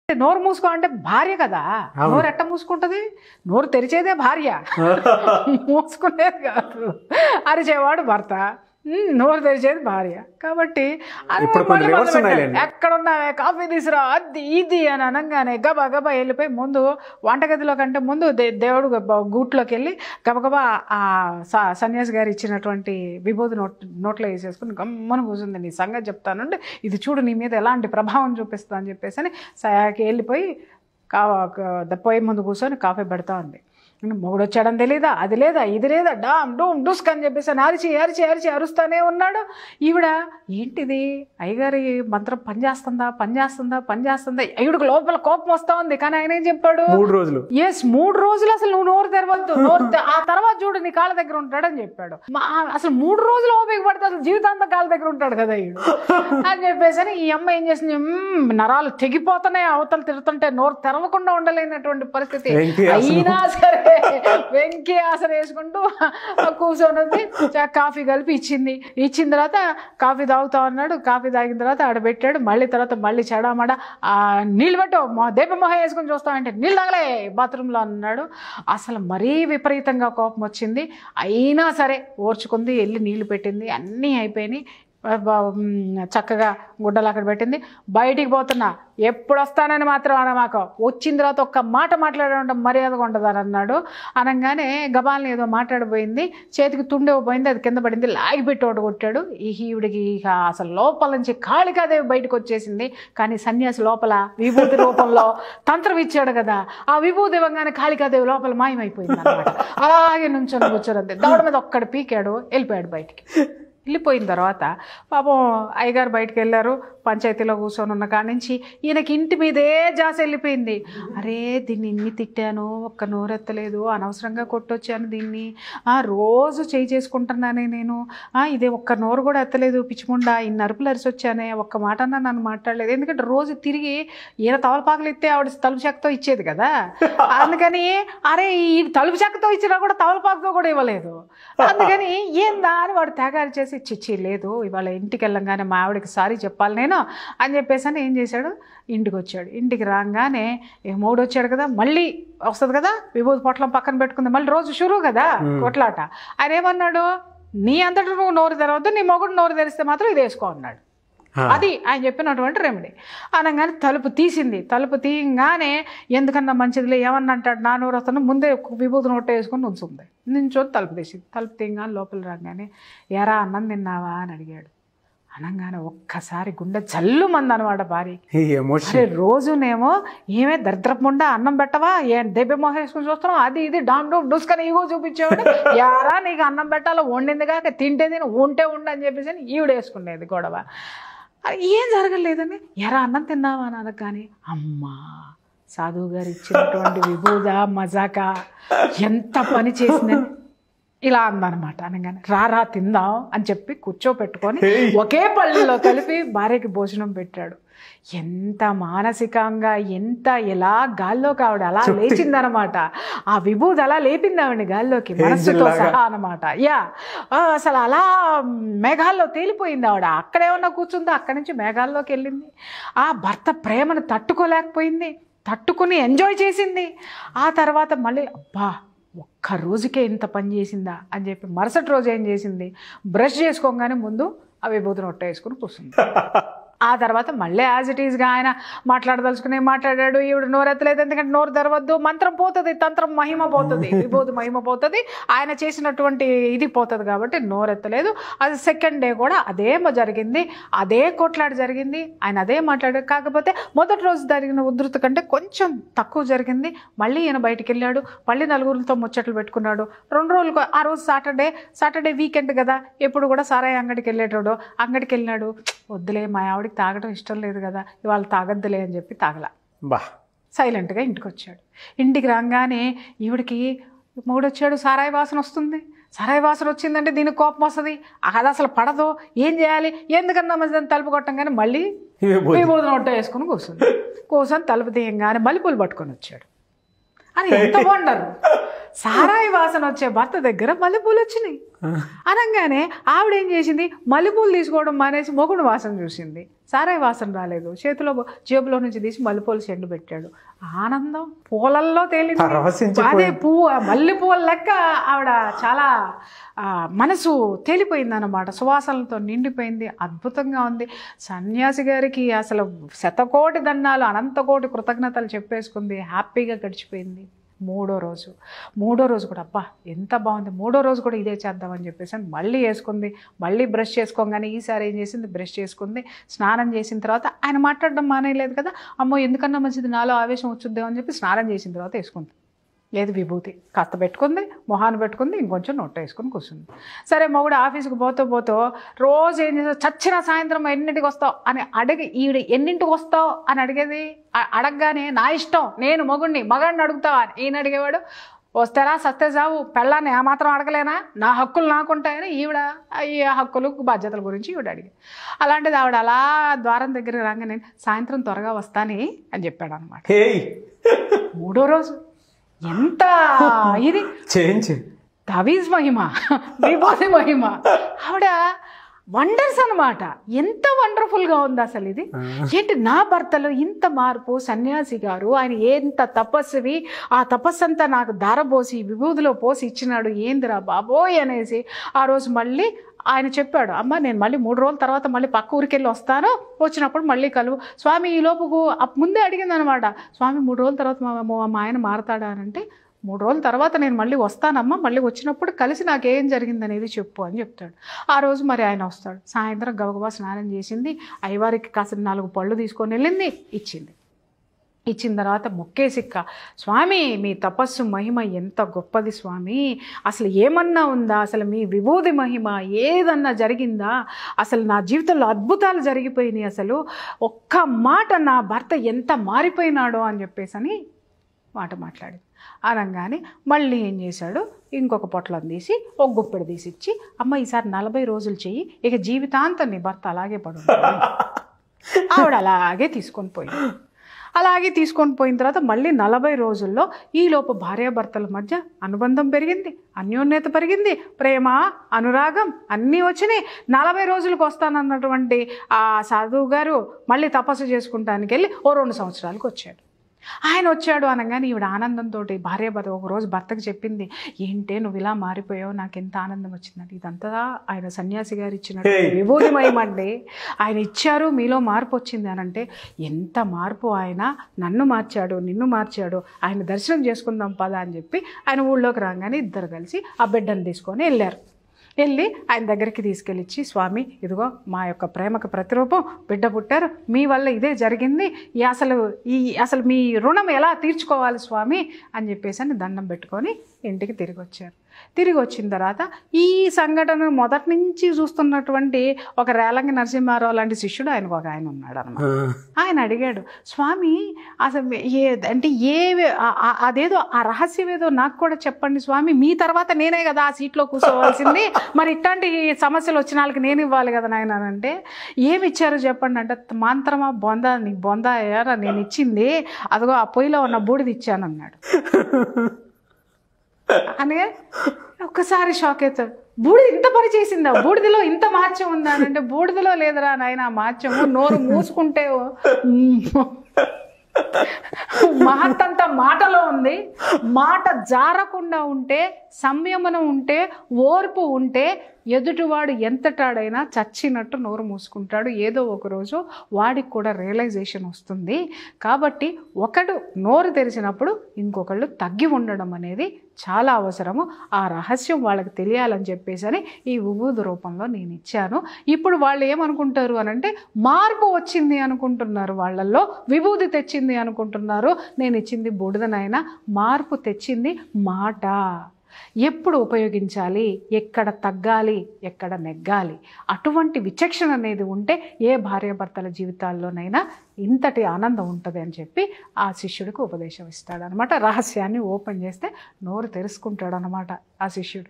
నోరు మూసుకో అంటే భార్య కదా, నోరు ఎట్ట మూసుకుంటది? నోరు తెరిచేదే భార్య, మూసుకునేది కాదు. అరిచేవాడు భర్త, నోరు తెరిచేది భార్య. కాబట్టి ఎక్కడున్నావే కాఫీ తీసురా అది ఇది అని అనగానే గబా గబా వెళ్ళిపోయి ముందు వంటగదిలో కంటే ముందు దేవుడు గూట్లోకి వెళ్ళి గబగబా ఆ సన్యాసి గారు ఇచ్చినటువంటి విభూతి నోట్లో వేసేసుకుని గమ్మన కూర్చుంది. నీ సంగతి చెప్తానంటే ఇది చూడు నీ మీద ఎలాంటి ప్రభావం చూపిస్తా అని చెప్పేసి అని సయాకి వెళ్ళిపోయి పొయ్యి ముందు కూర్చొని కాఫీ పెడతా ఉంది. మొగుడు వచ్చాడని తెలీదా, అది లేదా ఇది లేదా, డామ్ డూమ్ డుస్క్ అని చెప్పేసి అరిచి అరిచి అరిచి అరుస్తానే ఉన్నాడు. ఈవిడ ఏంటిది అయ్యగారి మంత్రం పనిచేస్తుందా పనిచేస్తుందా పనిచేస్తుందా, ఈవిడకు లోపల కోపం వస్తా ఉంది. కానీ ఆయన ఏం చెప్పాడు, 3 రోజులు 3 రోజులు అసలు నువ్వు నోరు తెరవద్దు, ఆ తర్వాత చూడు నీ కాళ్ళ దగ్గర ఉంటాడని చెప్పాడు. అసలు 3 రోజులు ఓపిక పడితే అసలు జీవితాంతం కాళ్ళ దగ్గర ఉంటాడు కదా ఈడు అని చెప్పేసి ఈ అమ్మ ఏం చేసింది, నరాలు తెగిపోతున్నాయి అవతలు తిడుతుంటే నోరు తెరవకుండా ఉండలేనటువంటి పరిస్థితి. అయినా సరే వెంకి ఆసన వేసుకుంటూ కూర్చొని కాఫీ కలిపి ఇచ్చిన తర్వాత కాఫీ తాగుతా ఉన్నాడు. కాఫీ తాగిన తర్వాత ఆడబెట్టాడు. మళ్ళీ తర్వాత మళ్ళీ చెడామడ నీళ్ళు పెట్టు దీపమొహం వేసుకుని చూస్తామంటే నీళ్ళు తాగలే బాత్రూంలో అన్నాడు. అసలు మరీ విపరీతంగా కోపం వచ్చింది. అయినా సరే ఓర్చుకుంది, వెళ్ళి నీళ్లు పెట్టింది, అన్నీ అయిపోయినాయి. చక్కగా గుడ్డలు అక్కడ పెట్టింది. బయటికి పోతున్నా, ఎప్పుడు వస్తానని మాత్రం అనమాక, వచ్చిన తర్వాత ఒక్క మాట మాట్లాడడం మర్యాదగా ఉండదని అన్నాడు. అనగానే గబాల్ని ఏదో మాట్లాడిపోయింది, చేతికి తుండేపోయింది, అది కింద పడింది, లాగిపెట్టి ఒకటి కొట్టాడు. ఈ ఈవిడికి ఇక అసలు లోపల నుంచి కాళికాదేవి బయటకు వచ్చేసింది. కానీ సన్యాసి లోపల విభూతి రూపంలో తంత్రం ఇచ్చాడు కదా, ఆ విభూతి ఇవ్వగానే కాళికాదేవి లోపల మాయమైపోయింది అనమాట. అలాగే నుంచొని కూర్చోరంతే, దవడ మీద ఒక్కడు పీకాడు, వెళ్ళిపోయాడు బయటికి. వెళ్ళిపోయిన తర్వాత పాపం అయ్యగారు బయటకు వెళ్ళారు. పంచాయతీలో కూర్చొని ఉన్న కాడి నుంచి ఈయనకి ఇంటి మీదే జాస వెళ్ళిపోయింది. అరే దీన్ని ఇన్ని తిట్టాను, ఒక్క నోరెత్తలేదు, అనవసరంగా కొట్టొచ్చాను దీన్ని, రోజు చేయి చేసుకుంటున్నానే నేను, ఇదే ఒక్క నోరు కూడా ఎత్తలేదు, పిచ్చిముండా ఇన్ని అరుపులు అరిసి వచ్చానే, ఒక్క మాట అన్నా నన్ను మాట్లాడలేదు. ఎందుకంటే రోజు తిరిగి ఈయన తవలపాకులు ఇస్తే ఆవిడ తలుపు చెక్కతో ఇచ్చేది కదా, అందుకని అరే ఈ తలుపు చెక్కతో ఇచ్చినా కూడా తవలపాకుతో కూడా ఇవ్వలేదు. అందుకని ఏందా అని వాడు తెగారి చేసి చిచ్చి లేదు ఇవాళ ఇంటికి వెళ్ళంగానే మా ఆవిడకి సారీ చెప్పాలి నేను అని చెప్పేసి అని ఏం చేశాడు, ఇంటికి వచ్చాడు. ఇంటికి రాగానే మూడు వచ్చాడు కదా, మళ్ళీ వస్తుంది కదా విభూతి పొట్లం పక్కన పెట్టుకుంది, మళ్ళీ రోజు షురూ కదా కొట్లాట. ఆయన ఏమన్నాడు, నీ అంతటా నువ్వు నోరు తెరవద్దు, నీ మొగుడు నోరు తెరిస్తే మాత్రం ఇది వేసుకో అన్నాడు. అది ఆయన చెప్పినటువంటి రెమెడీ. అనగానే తలుపు తీసింది. తలుపు తీయగానే ఎందుకన్నా మంచిదిలే ఏమన్నా అంటాడు నా నోరు వస్తాను, ముందే విభూతి నోట వేసుకొని ఉంచుంది. నించొని తలుపు తీసింది. తలుపు తీయగానే లోపల రాగానే ఎరా అన్నం తిన్నావా అని అడిగాడు. అనగానే ఒక్కసారి గుండె జల్లు మంది అనమాట భార్య. రోజునేమో ఏమే దరిద్రపుండా అన్నం పెట్టవా, దెబ్బెమోహం వేసుకుని చూస్తున్నావు, అది ఇది డామ్ డూమ్ డూసుకొని ఇగో చూపించేవాడు. యారా నీకు అన్నం పెట్టాలో వండింది కాక తింటే తిని ఉంటే ఉండని చెప్పేసి ఈవిడ వేసుకునేది గొడవ. ఏం జరగలేదని ఎరా అన్నం తిన్నావా అని అనగానే అమ్మా సాధువు గారు ఇచ్చినటువంటి విభూద మజాక ఎంత పని చేసిందని ఇలా అందనమాట. అనగానే రారా తిందాం అని చెప్పి కూర్చోపెట్టుకొని ఒకే పళ్ళలో కలిపి భార్యకి భోజనం పెట్టాడు. ఎంత మానసికంగా ఎంత ఎలా గాల్లోకి ఆవిడ అలా లేచిందనమాట. ఆ విభూతి అలా లేపింది ఆవిడని గాల్లోకి మనస్సుతో సహా అనమాట. అసలు అలా మేఘాల్లో తేలిపోయింది ఆవిడ. అక్కడేమన్నా కూర్చుందో అక్కడి నుంచి మేఘాల్లోకి వెళ్ళింది. ఆ భర్త ప్రేమను తట్టుకోలేకపోయింది, తట్టుకుని ఎంజాయ్ చేసింది. ఆ తర్వాత మళ్ళీ అబ్బా ఒక్క రోజుకే ఇంత పని చేసిందా అని చెప్పి మరుసటి రోజు ఏం చేసింది, బ్రష్ చేసుకోగానే ముందు ఆ విభూతి నొట్ట వేసుకుని కూర్చుంది. ఆ తర్వాత మళ్ళీ యాజ్ ఇట్ ఈస్గా ఆయన మాట్లాడదలుచుకునే మాట్లాడాడు. ఈవిడ నోరెత్తలేదు, ఎందుకంటే నోరు తెరవద్దు, మంత్రం పోతుంది, తంత్రం మహిమ పోతుంది, విభూతి మహిమ పోతుంది, ఆయన చేసినటువంటి ఇది పోతుంది కాబట్టి నోరెత్తలేదు. అది సెకండ్ డే కూడా అదే జరిగింది, అదే కొట్లాట జరిగింది, ఆయన అదే మాట్లాడాడు. కాకపోతే మొదటి రోజు జరిగిన ఉధృతి కంటే కొంచెం తక్కువ జరిగింది. మళ్ళీ ఈయన బయటికి వెళ్ళాడు, మళ్ళీ నలుగురితో ముచ్చట్లు పెట్టుకున్నాడు. 2 రోజులు, ఆ రోజు సాటర్డే వీకెండ్ కదా, ఎప్పుడు కూడా సారాయి అంగడికి వెళ్ళేటోడు, అంగడికి వెళ్ళినాడు. వద్దులే మా ఆవిడకి తాగడం ఇష్టం లేదు కదా, ఇవాళ తాగద్దులే అని చెప్పి తాగల, సైలెంట్గా ఇంటికి వచ్చాడు. ఇంటికి రాగానే ఈవిడికి మూడొచ్చాడు, సారాయి వాసన వస్తుంది. సారాయి వాసన వచ్చిందంటే దీనికి కోపం వస్తుంది, అది అసలు పడదు, ఏం చేయాలి, ఎందుకన్నా మంచిదని తలుపు కొట్టంగానే మళ్ళీ విభూతి నోట వేసుకుని కూర్చొని తలుపు తీయంగానే మల్లెపూలు పట్టుకొని వచ్చాడు. అని ఎంత వండరు, సారాయి వాసన వచ్చే భర్త దగ్గర మల్లెపూలు వచ్చినాయి. అనగానే ఆవిడేం చేసింది, మల్లెపూలు తీసుకోవడం మానేసి మొగుడు వాసన చూసింది. సారాయి వాసన రాలేదు. చేతిలో జేబులో నుంచి తీసి మల్లెపూల చెండు పెట్టాడు. ఆనందం పూలల్లో తేలింది. అదే పువ్వు, మల్లె పువ్వుల లెక్క ఆవిడ చాలా మనసు తేలిపోయిందన్నమాట. సువాసనలతో నిండిపోయింది. అద్భుతంగా ఉంది. సన్యాసి గారికి అసలు శతకోటి దండాలు, అనంతకోటి కృతజ్ఞతలు చెప్పేసుకుంది. హ్యాపీగా గడిచిపోయింది. మూడో రోజు కూడా అబ్బా ఎంత బాగుంది, మూడో రోజు కూడా ఇదే చేద్దామని చెప్పేసి మళ్ళీ వేసుకుంది. మళ్ళీ బ్రష్ చేసుకోగానే ఈసారి ఏం చేసింది, బ్రష్ చేసుకుంది. స్నానం చేసిన తర్వాత ఆయన మాట్లాడడం మానేయలేదు కదా, అమ్మో ఎందుకన్నా మంచిది నాలో ఆవేశం వచ్చుద్దామని చెప్పి స్నానం చేసిన తర్వాత వేసుకుంది. లేదు విభూతి కాస్త పెట్టుకుంది, మొహాన్ని పెట్టుకుంది, ఇంకొంచెం నోట వేసుకుని కూర్చుంది. సరే మొగుడు ఆఫీస్కి పోతూ రోజు ఏం చేస్తావు, చచ్చిన సాయంత్రం ఎన్నింటికి వస్తావు అని అడిగి, ఈవిడ ఎన్నింటికి వస్తావు అని అడిగేది. అడగగానే నా ఇష్టం, నేను మగాడిని అడుగుతావా అని ఈయన అడిగేవాడు. వస్తారా సత్తే సావు, పెళ్ళాన్ని ఆ మాత్రం అడగలేనా, నా హక్కులు నాకుంటాయని ఈవిడ ఈ హక్కులు బాధ్యతల గురించి ఈవిడ అడిగి. అలాంటిది ఆవిడ అలా ద్వారం దగ్గర రాగా నేను సాయంత్రం త్వరగా వస్తాని అని చెప్పాడు అనమాట. మూడో రోజు ఎంత ఇది తవీజ్ మహిమ, విభూతి మహిమ, ఆవిడ వండర్స్ అనమాట. ఎంత వండర్ఫుల్గా ఉంది అసలు ఇది. ఏంటి నా భర్తలో ఇంత మార్పు, సన్యాసి గారు ఆయన ఎంత తపస్వి, ఆ తపస్సంతా నాకు దారబోసి విభూతిలో పోసి ఇచ్చినాడు, ఏందిరా బాబోయ్ అనేసి ఆ రోజు మళ్ళీ ఆయన చెప్పాడు, అమ్మ నేను మళ్ళీ 3 రోజుల తర్వాత మళ్ళీ పక్క ఊరికి వెళ్ళి వస్తాను, వచ్చినప్పుడు మళ్ళీ కలువు స్వామి. ఈ లోపుకు ముందే అడిగింది అనమాట, స్వామి 3 రోజుల తర్వాత మా ఆయన మారతాడా అని అంటే, 3 రోజుల తర్వాత నేను మళ్ళీ వస్తానమ్మా, మళ్ళీ వచ్చినప్పుడు కలిసి నాకేం జరిగిందనేది చెప్పు అని చెప్తాడు. ఆ రోజు మరి ఆయన వస్తాడు. సాయంత్రం గబగబా స్నానం చేసింది, అయ్యవారికి కాసిన 4 పళ్ళు తీసుకొని వెళ్ళింది, ఇచ్చిన తర్వాత మొక్కేసిక్క, స్వామి మీ తపస్సు మహిమ ఎంత గొప్పది స్వామి, అసలు ఏమన్నా ఉందా, అసలు మీ విభూతి మహిమ ఏదన్నా జరిగిందా, అసలు నా జీవితంలో అద్భుతాలు జరిగిపోయినాయి, అసలు ఒక్క మాట నా భర్త ఎంత మారిపోయినాడో అని చెప్పేసి అని మాట మాట్లాడింది. అనగానే మళ్ళీ ఏం చేశాడు, ఇంకొక పొట్లం తీసి ఒక గుప్పెడు తీసిచ్చి, అమ్మ ఈసారి 40 రోజులు చెయ్యి, ఇక జీవితాంతం నీ భర్త అలాగే పడు. ఆవిడ అలాగే తీసుకొని పోయిన తర్వాత మళ్ళీ 40 రోజుల్లో ఈలోపు భార్యాభర్తల మధ్య అనుబంధం పెరిగింది, అన్యోన్యత పెరిగింది, ప్రేమ అనురాగం అన్నీ వచ్చినాయి. 40 రోజులకు వస్తానన్నటువంటి ఆ సాధువు గారు మళ్ళీ తపస్సు చేసుకుంటానికి వెళ్ళి 2 సంవత్సరాలకు వచ్చాడు. ఆయన వచ్చాడు అనగానే ఈవిడ ఆనందంతో భార్యాభర్త ఒకరోజు భర్తకు చెప్పింది, ఏంటే నువ్వు ఇలా మారిపోయావు, నాకు ఎంత ఆనందం వచ్చిందండి. ఇదంతా ఆయన సన్యాసి గారు ఇచ్చినట్టు విభూతిమయం అండి, ఆయన ఇచ్చారు, మీలో మార్పు వచ్చింది అని అంటే, ఎంత మార్పు, ఆయన నన్ను మార్చాడు, నిన్ను మార్చాడు, ఆయన దర్శనం చేసుకుందాం పదా అని చెప్పి ఆయన ఊళ్ళోకి రాగానే ఇద్దరు కలిసి ఆ బిడ్డను తీసుకొని వెళ్ళి ఆయన దగ్గరికి తీసుకెళ్ళిచ్చి, స్వామి ఇదిగో మా యొక్క ప్రేమకు ప్రతిరూపం బిడ్డ పుట్టారు, మీ వల్ల ఇదే జరిగింది, అసలు మీ రుణం ఎలా తీర్చుకోవాలి స్వామి అని చెప్పేసి అని దండం పెట్టుకొని ఇంటికి తిరిగి వచ్చారు. తిరిగి వచ్చిన తర్వాత ఈ సంఘటన మొదటి నుంచి చూస్తున్నటువంటి ఒక రేలంగి నరసింహారావు లాంటి శిష్యుడు ఆయన ఉన్నాడు అనమాట. ఆయన అడిగాడు, స్వామి అసలు అంటే అదేదో ఆ రహస్యం ఏదో నాకు కూడా చెప్పండి స్వామి, మీ తర్వాత నేనే కదా ఆ సీట్లో కూర్చోవాల్సింది, మరి ఇట్లాంటి సమస్యలు వచ్చిన వాళ్ళకి నేను ఇవ్వాలి కదా నాయన అంటే, ఏమి ఇచ్చారో చెప్పండి అంటే, మంత్రమా బొంద, నీ బొంద ఏరా నేను ఇచ్చింది, అదిగో ఆ పొయ్యిలో ఉన్న బూడిది ఇచ్చాను అన్నాడు. అని ఒక్కసారి షాక్ అవుతాడు, బూడిద ఇంత పని చేసిందా, బూడిదలో ఇంత మార్చం ఉందా అంటే, బూడిదలో లేదురా నాయన మార్చము, నోరు మూసుకుంటే మహత్తంతా మాటలో ఉంది. మాట జారకుండా ఉంటే, సంయమనం ఉంటే, ఓర్పు ఉంటే, ఎదుటివాడు ఎంతటాడైనా చచ్చినట్టు నోరు మూసుకుంటాడు. ఏదో ఒకరోజు వాడికి కూడా రియలైజేషన్ వస్తుంది. కాబట్టి ఒకడు నోరు తెరిచినప్పుడు ఇంకొకళ్ళు తగ్గి ఉండడం అనేది చాలా అవసరము. ఆ రహస్యం వాళ్ళకి తెలియాలని చెప్పేసి ఈ విభూతి రూపంలో నేను ఇచ్చాను. ఇప్పుడు వాళ్ళు ఏమనుకుంటారు అనంటే, మార్పు వచ్చింది అనుకుంటున్నారు, వాళ్ళల్లో విభూతి తెచ్చింది అనుకుంటున్నారు. నేను ఇచ్చింది బూడిదనైనా, మార్పు తెచ్చింది మాట. ఎప్పుడు ఉపయోగించాలి, ఎక్కడ తగ్గాలి, ఎక్కడ నెగ్గాలి, అటువంటి విచక్షణ అనేది ఉంటే ఏ భార్యాభర్తల జీవితాల్లోనైనా ఇంతటి ఆనందం ఉంటుంది అని చెప్పి ఆ శిష్యుడికి ఉపదేశం ఇస్తాడనమాట. రహస్యాన్ని ఓపెన్ చేస్తే నోరు తెరుచుకుంటాడు అనమాట ఆ శిష్యుడు.